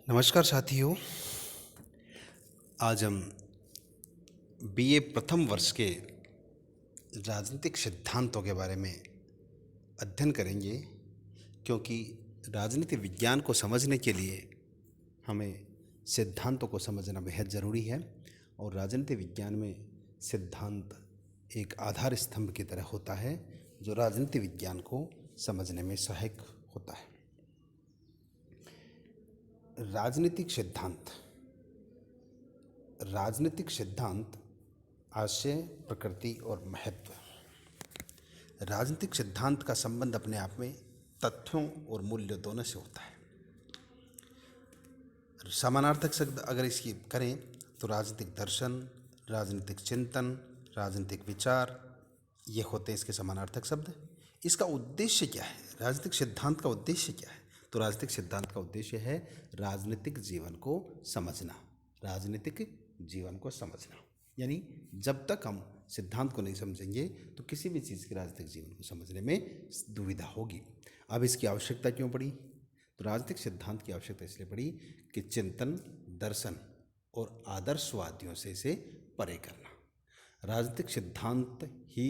नमस्कार साथियों। आज हम बीए प्रथम वर्ष के राजनीतिक सिद्धांतों के बारे में अध्ययन करेंगे, क्योंकि राजनीति विज्ञान को समझने के लिए हमें सिद्धांतों को समझना बेहद ज़रूरी है। और राजनीति विज्ञान में सिद्धांत एक आधार स्तंभ की तरह होता है जो राजनीति विज्ञान को समझने में सहायक होता है। राजनीतिक सिद्धांत आशय, प्रकृति और महत्व। राजनीतिक सिद्धांत का संबंध अपने आप में तथ्यों और मूल्य दोनों से होता है। समानार्थक शब्द अगर इसकी करें तो राजनीतिक दर्शन, राजनीतिक चिंतन, राजनीतिक विचार, ये होते हैं इसके समानार्थक शब्द। इसका उद्देश्य क्या है? राजनीतिक सिद्धांत का उद्देश्य क्या है? तो राजनीतिक सिद्धांत का उद्देश्य है राजनीतिक जीवन को समझना। राजनीतिक जीवन को समझना यानी जब तक हम सिद्धांत को नहीं समझेंगे तो किसी भी चीज़ के राजनीतिक जीवन को समझने में दुविधा होगी। अब इसकी आवश्यकता क्यों पड़ी? तो राजनीतिक सिद्धांत की आवश्यकता इसलिए पड़ी कि चिंतन, दर्शन और आदर्शवादियों से इसे परे करना। राजनीतिक सिद्धांत ही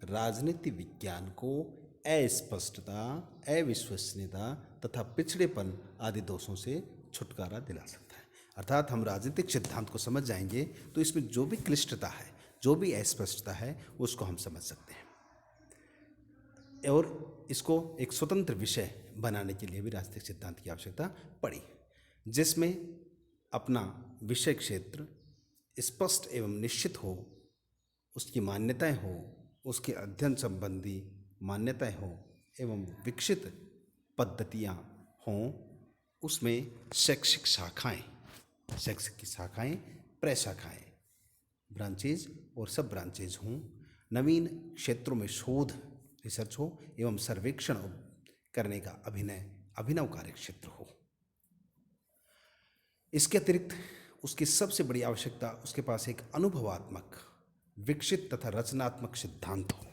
राजनीति विज्ञान को अस्पष्टता, अविश्वसनीयता तथा पिछड़ेपन आदि दोषों से छुटकारा दिला सकता है। अर्थात हम राजनीतिक सिद्धांत को समझ जाएंगे तो इसमें जो भी क्लिष्टता है, जो भी अस्पष्टता है, उसको हम समझ सकते हैं। और इसको एक स्वतंत्र विषय बनाने के लिए भी राजनीतिक सिद्धांत की आवश्यकता पड़ी, जिसमें अपना विषय क्षेत्र स्पष्ट एवं निश्चित हो, उसकी मान्यताएं हो, उसके अध्ययन संबंधी मान्यताएं हो एवं विकसित पद्धतियां हों। उसमें शैक्षिक की शाखाएं, प्रशाखाएं, ब्रांचेज और सब ब्रांचेज हों। नवीन क्षेत्रों में शोध, रिसर्च हो एवं सर्वेक्षण करने का अभिनव कार्य क्षेत्र हो। इसके अतिरिक्त उसकी सबसे बड़ी आवश्यकता, उसके पास एक अनुभवात्मक, विकसित तथा रचनात्मक सिद्धांत हो।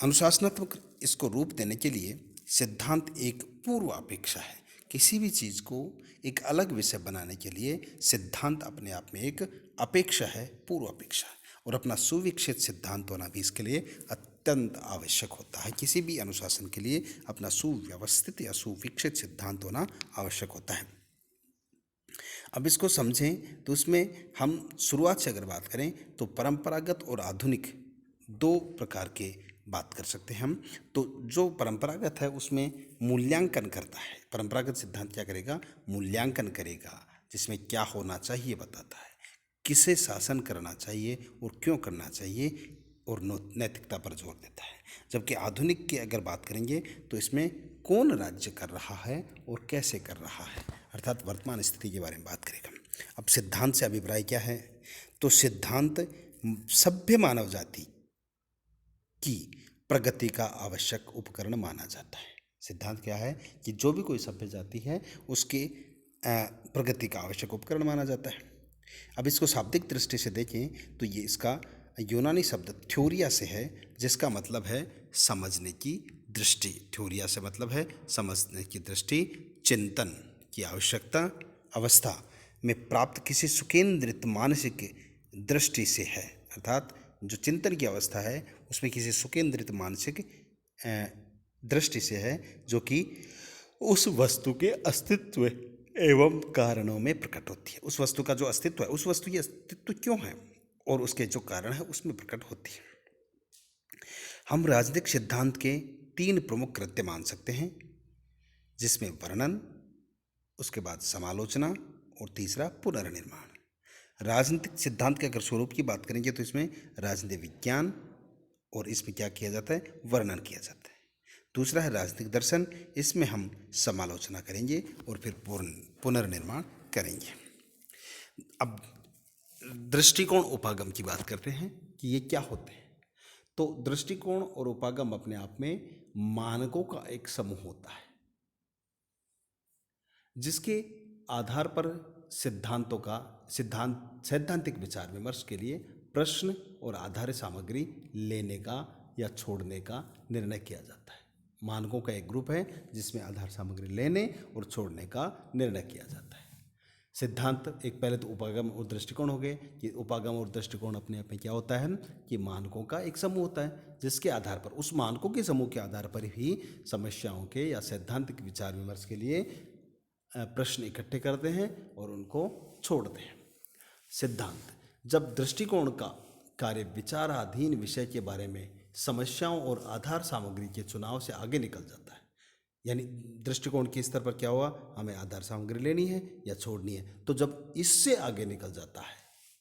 अनुशासनात्मक इसको रूप देने के लिए सिद्धांत एक पूर्व अपेक्षा है। किसी भी चीज़ को एक अलग विषय बनाने के लिए सिद्धांत अपने आप में एक अपेक्षा है, पूर्व अपेक्षा है। और अपना सुविकसित सिद्धांत होना भी इसके लिए अत्यंत आवश्यक होता है। किसी भी अनुशासन के लिए अपना सुव्यवस्थित या सुविकसित सिद्धांत होना आवश्यक होता है। अब इसको समझें तो उसमें हम शुरुआत से अगर बात करें तो परंपरागत और आधुनिक दो प्रकार के बात कर सकते हैं हम। तो जो परंपरागत है उसमें मूल्यांकन करता है। परंपरागत सिद्धांत क्या करेगा? मूल्यांकन करेगा, जिसमें क्या होना चाहिए बताता है, किसे शासन करना चाहिए और क्यों करना चाहिए, और नैतिकता पर जोर देता है। जबकि आधुनिक की अगर बात करेंगे तो इसमें कौन राज्य कर रहा है और कैसे कर रहा है, अर्थात वर्तमान स्थिति के बारे में बात करेगा। अब सिद्धांत से अभिप्राय क्या है? तो सिद्धांत सभ्य मानव जाति की प्रगति का आवश्यक उपकरण माना जाता है। सिद्धांत क्या है कि जो भी कोई सभ्य जाति है उसके प्रगति का आवश्यक उपकरण माना जाता है। अब इसको शाब्दिक दृष्टि से देखें तो ये इसका यूनानी शब्द थ्योरिया से है, जिसका मतलब है समझने की दृष्टि। थ्योरिया से मतलब है समझने की दृष्टि, चिंतन की आवश्यकता अवस्था में प्राप्त किसी सुकेंद्रित मानसिक दृष्टि से है। अर्थात जो चिंतन की अवस्था है उसमें किसी सुकेंद्रित मानसिक दृष्टि से है, जो कि उस वस्तु के अस्तित्व एवं कारणों में प्रकट होती है। उस वस्तु का जो अस्तित्व है, उस वस्तु की अस्तित्व क्यों है और उसके जो कारण है उसमें प्रकट होती है। हम राजनीतिक सिद्धांत के 3 प्रमुख कृत्य मान सकते हैं, जिसमें वर्णन, उसके बाद समालोचना और तीसरा पुनर्निर्माण। राजनीतिक सिद्धांत के अगर स्वरूप की बात करेंगे तो इसमें राजनीतिक विज्ञान, और इसमें क्या किया जाता है? वर्णन किया जाता है। दूसरा है राजनीतिक दर्शन, इसमें हम समालोचना करेंगे और फिर पुनर्निर्माण करेंगे। अब दृष्टिकोण उपागम की बात करते हैं कि ये क्या होते हैं। तो दृष्टिकोण और उपागम अपने आप में मानकों का एक समूह होता है, जिसके आधार पर सैद्धांतिक विचार विमर्श के लिए प्रश्न और आधार सामग्री लेने का या छोड़ने का निर्णय किया जाता है। मानकों का एक ग्रुप है जिसमें आधार सामग्री लेने और छोड़ने का निर्णय किया जाता है। सिद्धांत एक पहले तो उपागम और दृष्टिकोण हो गए कि उपागम और दृष्टिकोण अपने आप में क्या होता है कि मानकों का एक समूह होता है जिसके आधार पर उस मानकों के समूह के आधार पर ही समस्याओं के या सैद्धांतिक विचार विमर्श के लिए प्रश्न इकट्ठे करते हैं और उनको छोड़ते हैं। सिद्धांत जब दृष्टिकोण का कार्य विचाराधीन विषय के बारे में समस्याओं और आधार सामग्री के चुनाव से आगे निकल जाता है, यानी दृष्टिकोण के स्तर पर क्या हुआ, हमें आधार सामग्री लेनी है या छोड़नी है, तो जब इससे आगे निकल जाता है,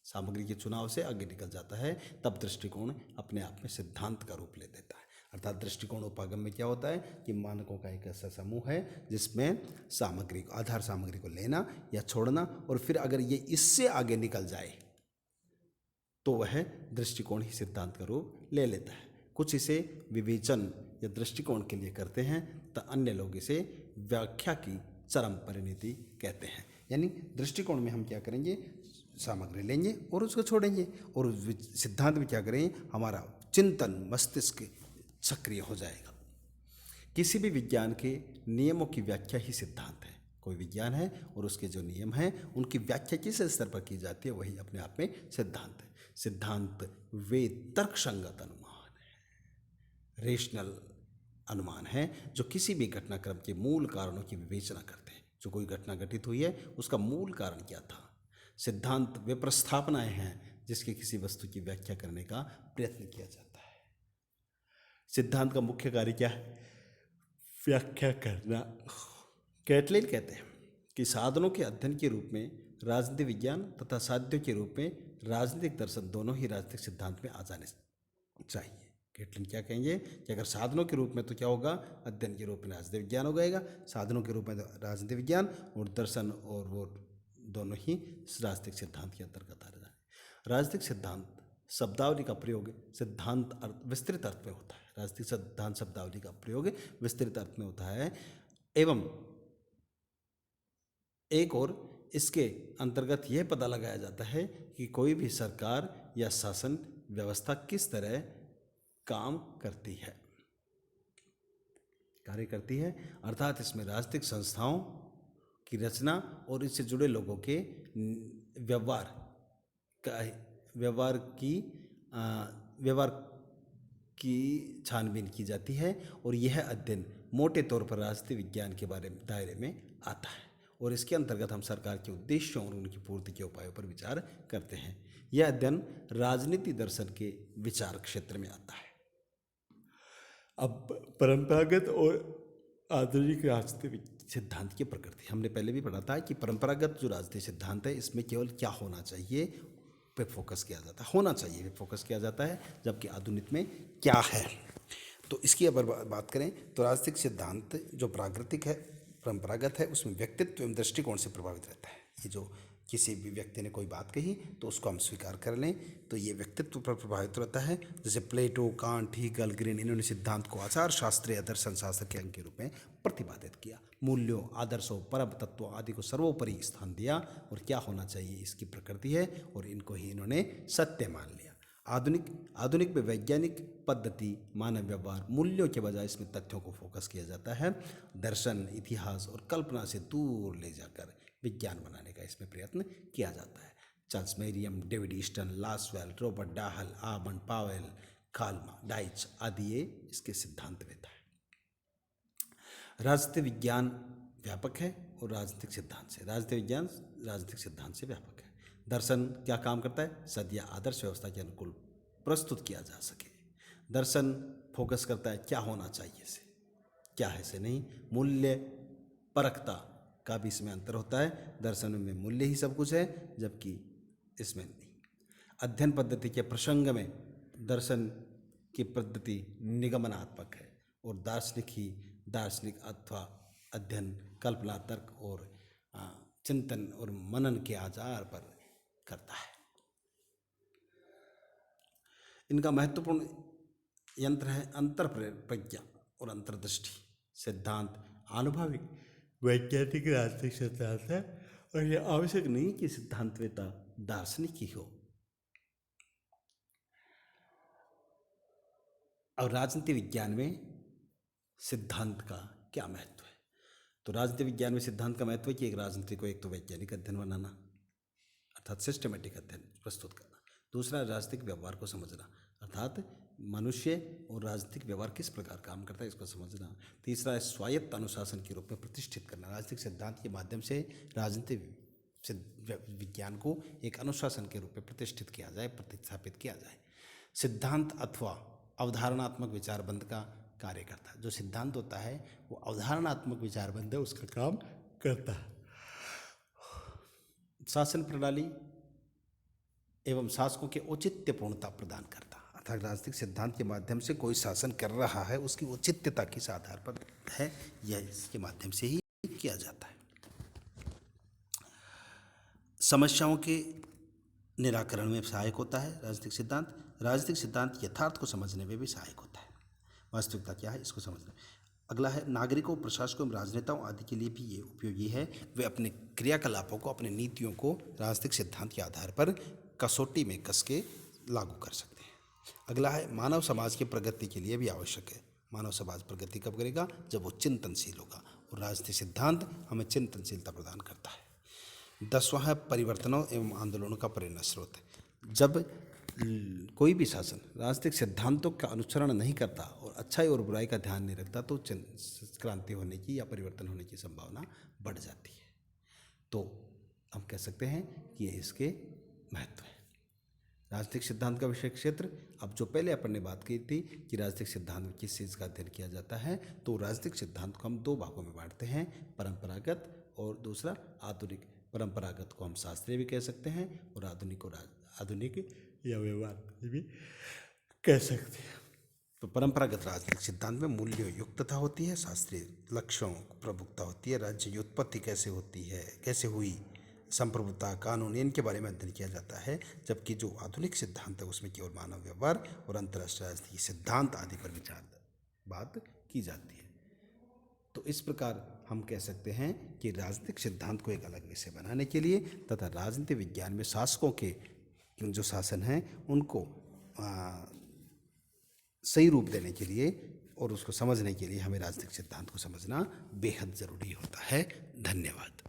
सामग्री के चुनाव से आगे निकल जाता है, तब दृष्टिकोण अपने आप में सिद्धांत का रूप ले देता है। अर्थात दृष्टिकोण उपागम में क्या होता है कि मानकों का एक ऐसा समूह है जिसमें सामग्री को आधार सामग्री को लेना या छोड़ना, और फिर अगर ये इससे आगे निकल जाए तो वह दृष्टिकोण ही सिद्धांत का रूप ले लेता है। कुछ इसे विवेचन या दृष्टिकोण के लिए करते हैं तो अन्य लोग इसे व्याख्या की चरम परिणति कहते हैं। यानी दृष्टिकोण में हम क्या करेंगे, सामग्री लेंगे और उसको छोड़ेंगे, और सिद्धांत में क्या करेंगे, हमारा चिंतन मस्तिष्क सक्रिय हो जाएगा। किसी भी विज्ञान के नियमों की व्याख्या ही सिद्धांत है। कोई विज्ञान है और उसके जो नियम हैं उनकी व्याख्या किस स्तर पर की जाती है, वही अपने आप में सिद्धांत है। सिद्धांत वे तर्कसंगत अनुमान है, रेशनल अनुमान है, जो किसी भी घटनाक्रम के मूल कारणों की विवेचना करते हैं। जो कोई घटना घटित हुई है उसका मूल कारण क्या था। सिद्धांत वे प्रस्थापनाएं हैं जिसके किसी वस्तु की व्याख्या करने का प्रयत्न किया जाता है। सिद्धांत का मुख्य कार्य क्या है, व्याख्या करना। कैटलिन कहते हैं कि साधनों के अध्ययन के रूप में राजनीति विज्ञान तथा साध्यों के रूप में राजनीतिक दर्शन दोनों ही राजनीतिक सिद्धांत में आ जाने चाहिए। कैटलिन क्या कहेंगे कि अगर साधनों के रूप में तो क्या होगा, अध्ययन के रूप में राजनीति विज्ञान हो जाएगा, साधनों के रूप में राजनीति विज्ञान, और दर्शन और वो दोनों ही राजनीतिक सिद्धांत के अंतर्गत आ जाए। राजनीतिक सिद्धांत शब्दावली का प्रयोग सिद्धांत विस्तृत अर्थ में होता है। राजनीतिक सिद्धांत शब्दावली का प्रयोग विस्तृत अर्थ में होता है, एवं एक और इसके अंतर्गत यह पता लगाया जाता है कि कोई भी सरकार या शासन व्यवस्था किस तरह काम करती है, कार्य करती है। अर्थात इसमें राजनीतिक संस्थाओं की रचना और इससे जुड़े लोगों के व्यवहार की छानबीन की जाती है, और यह अध्ययन मोटे तौर पर राजनीति विज्ञान के दायरे में आता है, और इसके अंतर्गत हम सरकार के उद्देश्यों और उनकी पूर्ति के उपायों पर विचार करते हैं। यह अध्ययन राजनीति दर्शन के विचार क्षेत्र में आता है। अब परंपरागत और आधुनिक राजनीतिक सिद्धांत की प्रकृति हमने पहले भी पढ़ा था कि परंपरागत जो राजनीतिक सिद्धांत है इसमें केवल क्या होना चाहिए पे फोकस किया जाता है, होना चाहिए पे फोकस किया जाता है, जबकि आधुनिक में क्या है। तो इसकी अगर बात करें तो राजनीतिक सिद्धांत जो प्राकृतिक है, परंपरागत है, उसमें व्यक्तित्व एवं दृष्टिकोण से प्रभावित रहता है। ये जो किसी भी व्यक्ति ने कोई बात कही तो उसको हम स्वीकार कर लें तो ये व्यक्तित्व पर प्रभावित रहता है। जैसे प्लेटो, कांट, हीगल, ग्रीन, इन्होंने सिद्धांत को आचार शास्त्र या दर्शन शास्त्र के अंग के रूप में प्रतिपादित किया। मूल्यों, आदर्शों, परम तत्वों आदि को सर्वोपरि स्थान दिया, और क्या होना चाहिए इसकी प्रकृति है, और इनको ही इन्होंने सत्य मान लिया। आधुनिक में वैज्ञानिक पद्धति, मानव व्यवहार, मूल्यों के बजाय इसमें तथ्यों को फोकस किया जाता है। दर्शन, इतिहास और कल्पना से दूर ले जाकर विज्ञान बनाने का इसमें प्रयत्न किया जाता है। Charles Merriam, David Easton, Lasswell, Robert Dahl, Almond Powell, Karl Deutsch आदि ये इसके सिद्धांत देता है। राजनीतिक विज्ञान व्यापक है और राजनीतिक सिद्धांत से राजनीतिक विज्ञान राजनीतिक सिद्धांत से व्यापक है। दर्शन क्या काम करता है, सद या आदर्श व्यवस्था के अनुकूल प्रस्तुत किया जा सके। दर्शन फोकस करता है क्या होना चाहिए से, क्या है से नहीं। मूल्य परखता का भी इसमें अंतर होता है। दर्शन में मूल्य ही सब कुछ है, जबकि इसमें नहीं। अध्ययन पद्धति के प्रसंग में दर्शन की पद्धति निगमनात्मक है, और दार्शनिक अथवा अध्ययन कल्पना, तर्क और चिंतन और मनन के आधार पर करता है। इनका महत्वपूर्ण यंत्र है अंतर प्रज्ञा और अंतर्दृष्टि। सिद्धांत आनुभविक वैज्ञानिक राजनीतिक सिद्धांत है, और यह आवश्यक नहीं कि सिद्धांतवेता दार्शनिक ही हो। और राजनीति विज्ञान में सिद्धांत का क्या महत्व है। तो राजनीति विज्ञान में सिद्धांत का महत्व है कि एक राजनीति को एक तो वैज्ञानिक अध्ययन बनाना, अर्थात सिस्टमेटिक अध्ययन प्रस्तुत करना। दूसरा, राजनीतिक व्यवहार को समझना, अर्थात मनुष्य और राजनीतिक व्यवहार किस प्रकार काम करता है इसको समझना। तीसरा है स्वायत्त अनुशासन के रूप में प्रतिष्ठित करना, राजनीतिक सिद्धांत के माध्यम से राजनीतिक विज्ञान को एक अनुशासन के रूप में प्रतिष्ठित किया जाए, प्रतिस्थापित किया जाए। सिद्धांत अथवा अवधारणात्मक विचारबंध का कार्य करता है। जो सिद्धांत होता है वो अवधारणात्मक विचारबंध है, उसका काम करता है। शासन प्रणाली एवं शासकों के औचित्यपूर्णता प्रदान करता, अर्थात राजनीतिक सिद्धांत के माध्यम से कोई शासन कर रहा है उसकी औचित्यता किस आधार पर है, यह इसके माध्यम से ही किया जाता है। समस्याओं के निराकरण में सहायक होता है राजनीतिक सिद्धांत। राजनीतिक सिद्धांत यथार्थ को समझने में भी सहायक होता है, वास्तविकता क्या है इसको समझना। अगला है नागरिकों, प्रशासकों एवं राजनेताओं आदि के लिए भी ये उपयोगी है। वे अपने क्रियाकलापों को, अपने नीतियों को राजनीतिक सिद्धांत के आधार पर कसौटी में कस के लागू कर सकते हैं। अगला है मानव समाज की प्रगति के लिए भी आवश्यक है। मानव समाज प्रगति कब करेगा? जब वो चिंतनशील होगा, और राजनीतिक सिद्धांत हमें चिंतनशीलता प्रदान करता है। 10वां है परिवर्तनों एवं आंदोलनों का प्रेरणा स्रोत। जब कोई भी शासन राजनीतिक सिद्धांतों का अनुसरण नहीं करता और अच्छाई और बुराई का ध्यान नहीं रखता तो क्रांति होने की या परिवर्तन होने की संभावना बढ़ जाती है। तो हम कह सकते हैं कि ये इसके महत्व है। राजनीतिक सिद्धांत का विषय क्षेत्र, अब जो पहले अपन ने बात की थी कि राजनीतिक सिद्धांत में किस चीज़ का अध्ययन किया जाता है, तो राजनीतिक सिद्धांत को हम दो भागों में बांटते हैं, परंपरागत और दूसरा आधुनिक। परंपरागत को हम शास्त्रीय भी कह सकते हैं और आधुनिक या व्यवहार भी कह सकते हैं। तो परंपरागत राजनीतिक सिद्धांत में मूल्य युक्तता होती है, शास्त्रीय लक्ष्यों प्रभुत्ता होती है, राज्य की उत्पत्ति कैसे होती है, कैसे हुई, संप्रभुता, कानून, इनके बारे में अध्ययन किया जाता है। जबकि जो आधुनिक सिद्धांत है उसमें केवल मानव व्यवहार और अंतर्राष्ट्रीय राजनीतिक सिद्धांत आदि पर बात की जाती है। तो इस प्रकार हम कह सकते हैं कि राजनीतिक सिद्धांत को एक अलग विषय बनाने के लिए तथा राजनीति विज्ञान में शासकों के जो शासन हैं उनको सही रूप देने के लिए और उसको समझने के लिए हमें राजनीतिक सिद्धांत को समझना बेहद ज़रूरी होता है। धन्यवाद।